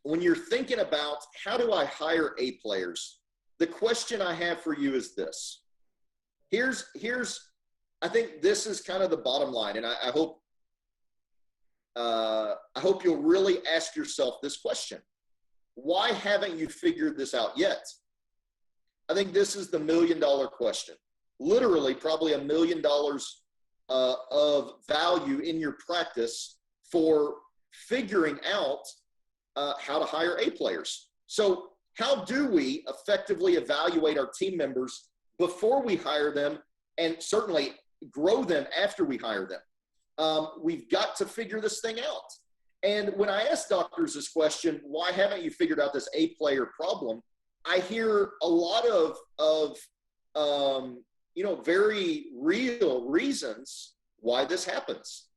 when you're thinking about how do I hire A players, the question I have for you is this. I think this is kind of the bottom line, and I hope you'll really ask yourself this question. Why haven't you figured this out yet? I think this is the $1 million question. Literally, probably $1 million of value in your practice for figuring out how to hire A players. So how do we effectively evaluate our team members before we hire them, and certainly grow them after we hire them? We've got to figure this thing out. And when I ask doctors this question, why haven't you figured out this A player problem? I hear a lot of very real reasons why this happens.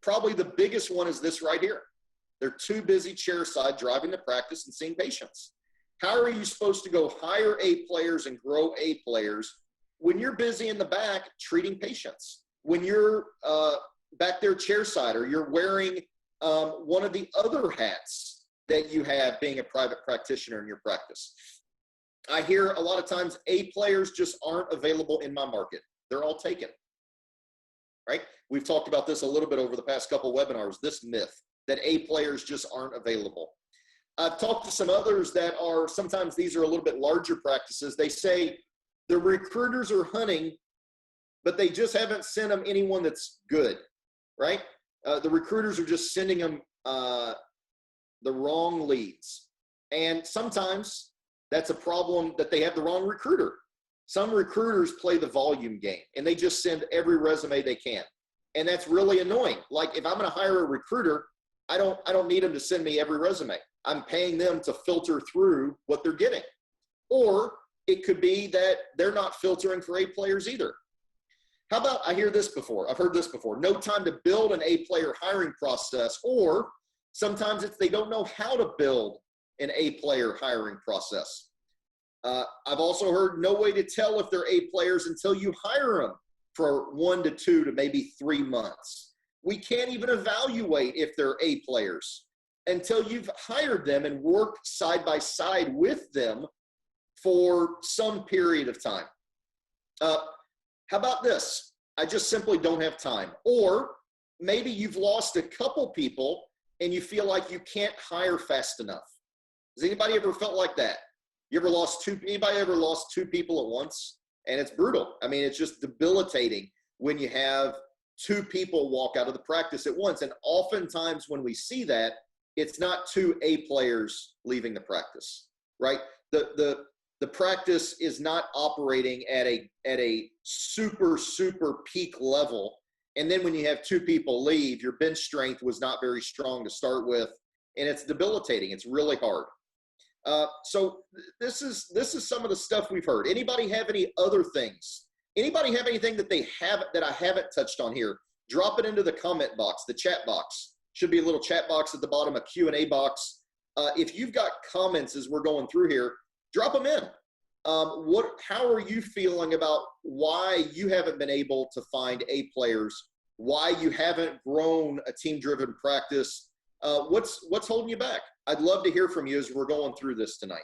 Probably the biggest one is this right here. They're too busy chairside driving to practice and seeing patients. How are you supposed to go hire A players and grow A players when you're busy in the back treating patients? When you're back there chairside, or you're wearing one of the other hats that you have being a private practitioner in your practice. I hear a lot of times A players just aren't available in my market. They're all taken, right? We've talked about this a little bit over the past couple webinars, this myth that A players just aren't available. I've talked to some others that are, sometimes these are a little bit larger practices. They say the recruiters are hunting, but they just haven't sent them anyone that's good, right? The recruiters are just sending them the wrong leads. And sometimes that's a problem that they have the wrong recruiter. Some recruiters play the volume game and they just send every resume they can. And that's really annoying. Like, if I'm going to hire a recruiter, I don't need them to send me every resume. I'm paying them to filter through what they're getting. Or it could be that they're not filtering for A players either. How about, I hear this before, I've heard this before, no time to build an A player hiring process, or sometimes it's they don't know how to build an A player hiring process. I've also heard no way to tell if they're A players until you hire them for 1 to 2 to maybe 3 months. We can't even evaluate if they're A players until you've hired them and worked side by side with them for some period of time. How about this? I just simply don't have time. Or maybe you've lost a couple people and you feel like you can't hire fast enough. Has anybody ever felt like that? Anybody ever lost 2 people at once? And it's brutal. I mean, it's just debilitating when you have 2 people walk out of the practice at once. And oftentimes when we see that, it's not 2 A players leaving the practice, right? The practice is not operating at a super peak level. And then when you have 2 people leave, your bench strength was not very strong to start with, and it's debilitating. It's really hard. So this is some of the stuff we've heard. Anybody have any other things? Anybody have anything that I haven't touched on here? Drop it into the comment box, the chat box. Should be a little chat box at the bottom, a Q&A box. If you've got comments as we're going through here, drop them in. How are you feeling about why you haven't been able to find A players, why you haven't grown a team-driven practice? What's holding you back? I'd love to hear from you as we're going through this tonight.